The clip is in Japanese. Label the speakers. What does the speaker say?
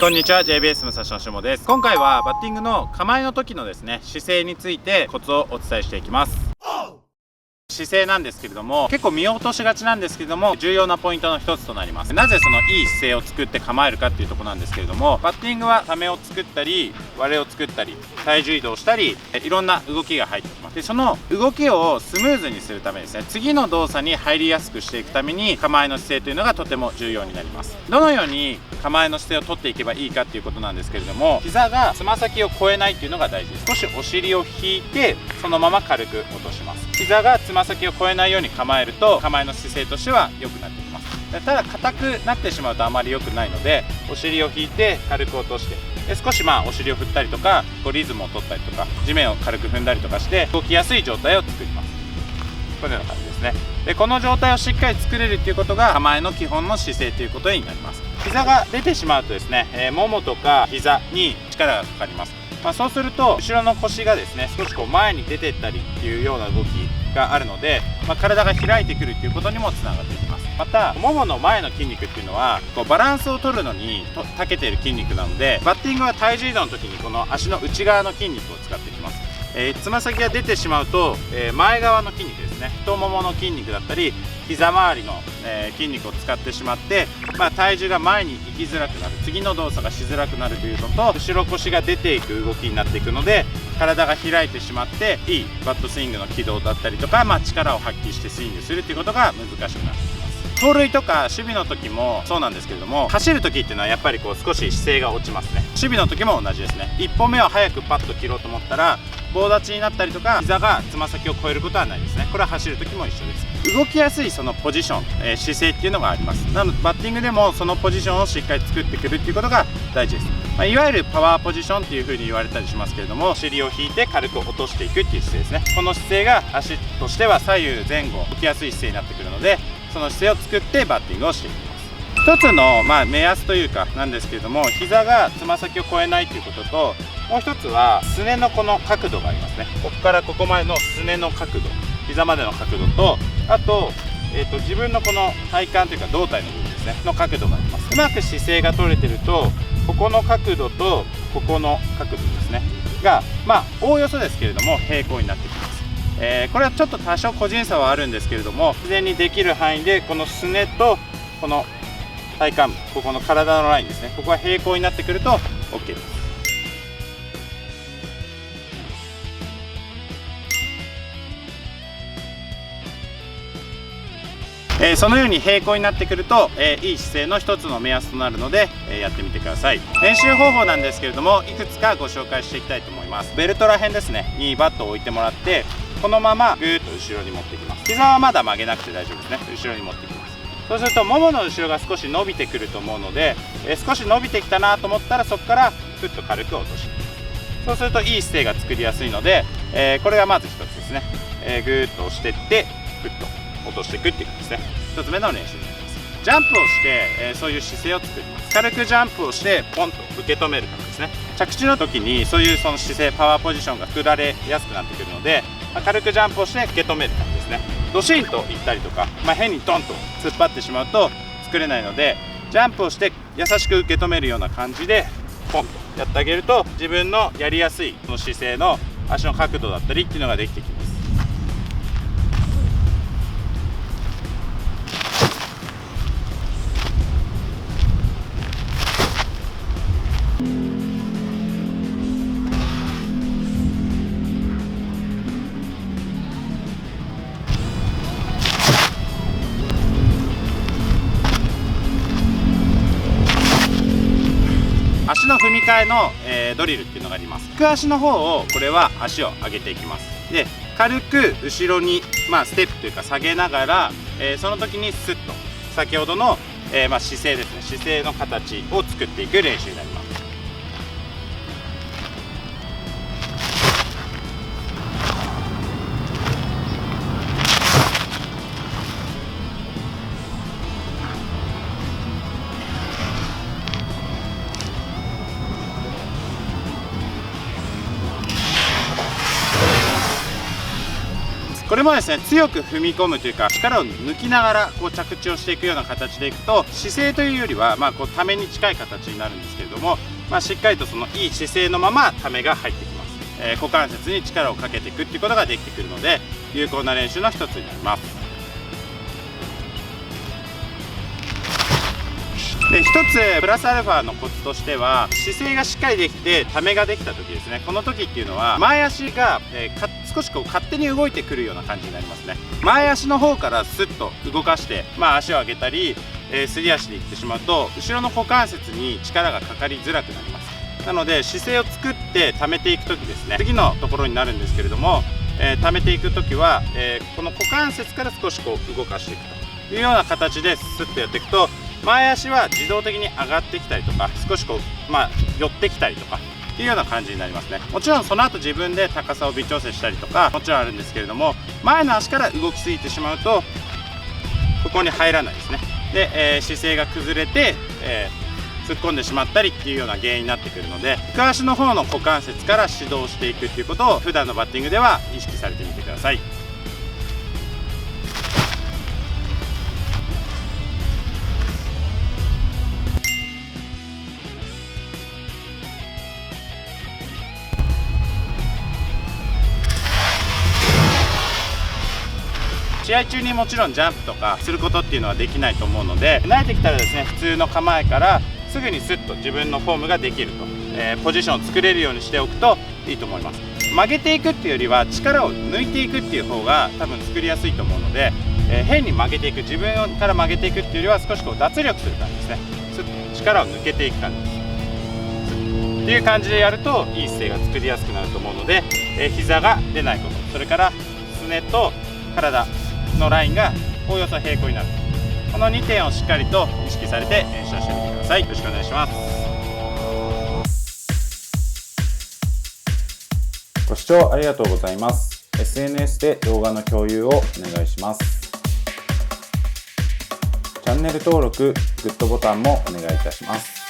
Speaker 1: こんにちは、 JBS 武蔵野しもです。今回はバッティングの構えの時のですね、姿勢についてコツをお伝えしていきます。姿勢なんですけれども、結構見落としがちなんですけれども、重要なポイントの一つとなります。なぜそのいい姿勢を作って構えるかっていうところなんですけれども、バッティングはためを作ったり割れを作ったり体重移動したり、いろんな動きが入ってきます。でその動きをスムーズにするためですね、次の動作に入りやすくしていくために構えの姿勢というのがとても重要になります。どのように構えの姿勢をとっていけばいいかっていうことなんですけれども、膝がつま先を越えないっていうのが大事です。少しお尻を引いてそのまま軽く落とします。膝がつま先を越えないように構えると構えの姿勢としては良くなってきます。ただ硬くなってしまうとあまり良くないので、お尻を引いて軽く落として、で少しお尻を振ったりとかリズムを取ったりとか地面を軽く踏んだりとかして動きやすい状態を作ります。このような感じですね。でこの状態をしっかり作れるっていうことが構えの基本の姿勢ということになります。膝が出てしまうとですね、ももとか膝に力がかかります。そうすると後ろの腰がですね少し前に出ていったりっていうような動きがあるので、体が開いてくるっていうことにもつながっていきます。またももの前の筋肉っていうのはバランスを取るのに長けている筋肉なので、バッティングは体重移動の時にこの足の内側の筋肉を使っていきます。つま先が出てしまうと、前側の筋肉ですね、太ももの筋肉だったり膝周りの、筋肉を使ってしまって、体重が前に行きづらくなる、次の動作がしづらくなるというのと、後ろ腰が出ていく動きになっていくので体が開いてしまっていいバットスイングの軌道だったりとか、力を発揮してスイングするということが難しくなってきます。盗塁とか守備の時もそうなんですけれども、走る時っていうのはやっぱり少し姿勢が落ちますね。守備の時も同じですね。1歩目を早くパッと切ろうと思ったら棒立ちになったりとか膝がつま先を越えることはないですね。これは走る時も一緒です。動きやすいそのポジション、姿勢っていうのがあります。なのでバッティングでもそのポジションをしっかり作ってくるっていうことが大事です。いわゆるパワーポジションっていう風に言われたりしますけれども、お尻を引いて軽く落としていくっていう姿勢ですね。この姿勢が足としては左右前後動きやすい姿勢になってくるので、その姿勢を作ってバッティングをしていきます。一つの目安というかなんですけれども、膝がつま先を越えないということと、もう一つはすねのこの角度がありますね。ここからここまでのすねの角度、膝までの角度と、あと、自分のこの体幹というか胴体の部分ですねの角度があります。うまく姿勢が取れてるとここの角度とここの角度ですねがおおよそですけれども平行になってきます。これはちょっと多少個人差はあるんですけれども、自然にできる範囲でこのすねとこの体幹部、ここの体のラインですね、ここが平行になってくると OK です。そのように平行になってくると、いい姿勢の一つの目安となるので、やってみてください。練習方法なんですけれども、いくつかご紹介していきたいと思います。ベルトら辺ですねにバットを置いてもらって、このままぐーっと後ろに持っていきます。膝はまだ曲げなくて大丈夫ですね。後ろに持っていきます。そうするとももの後ろが少し伸びてくると思うので、少し伸びてきたなと思ったらそこからふっと軽く落としていきます。そうするといい姿勢が作りやすいので、これがまず一つですね。ぐーっと押していってふっと落としていくっていう感じですね。1つ目の練習になります。ジャンプをして、そういう姿勢を作ります。軽くジャンプをしてポンと受け止める感じですね。着地の時にそういうその姿勢パワーポジションが作られやすくなってくるので、軽くジャンプをして受け止める感じですね。ドシンといったりとか、変にドンと突っ張ってしまうと作れないので、ジャンプをして優しく受け止めるような感じでポンとやってあげると、自分のやりやすいその姿勢の足の角度だったりっていうのができてきます。足の踏み替えの、ドリルっていうのがあります。引く足の方をこれは足を上げていきます。で軽く後ろに、ステップというか下げながら、その時にスッと先ほどの、姿勢ですね、姿勢の形を作っていく練習になります。これもですね、強く踏み込むというか力を抜きながらこう着地をしていくような形でいくと、姿勢というよりはこうために近い形になるんですけれども、しっかりとそのいい姿勢のままためが入ってきます。股関節に力をかけていくっていうことができてくるので、有効な練習の一つになります。で、一つプラスアルファのコツとしては、姿勢がしっかりできてためができた時ですね。この時っていうのは前足が、少しこう勝手に動いてくるような感じになりますね。前足の方からスッと動かして、足を上げたり、すり足でいってしまうと後ろの股関節に力がかかりづらくなります。なので姿勢を作って溜めていく時ですね、次のところになるんですけれども、溜めていく時は、この股関節から少しこう動かしていくというような形でスッとやっていくと、前足は自動的に上がってきたりとか、少しこう、寄ってきたりとかっていうような感じになりますね。もちろんその後自分で高さを微調整したりとかもちろんあるんですけれども、前の足から動きすぎてしまうとここに入らないですね。で、姿勢が崩れて、突っ込んでしまったりっていうような原因になってくるので、軸足の方の股関節から指導していくっていうことを普段のバッティングでは意識されてみてください。試合中にもちろんジャンプとかすることっていうのはできないと思うので、慣れてきたらですね、普通の構えからすぐにスッと自分のフォームができると、ポジションを作れるようにしておくといいと思います。曲げていくっていうよりは力を抜いていくっていう方が多分作りやすいと思うので、変に曲げていく、自分から曲げていくっていうよりは少しこう脱力する感じですね。スッと力を抜けていく感じです。っていう感じでやるといい姿勢が作りやすくなると思うので、膝が出ないこと、それからすねと体のラインがおおよそ平行になる、この2点をしっかりと意識されて練習してみてください。よろしくお願いします。ご視聴ありがとうございます。 SNS で動画の共有をお願いします。チャンネル登録、グッドボタンもお願いいたします。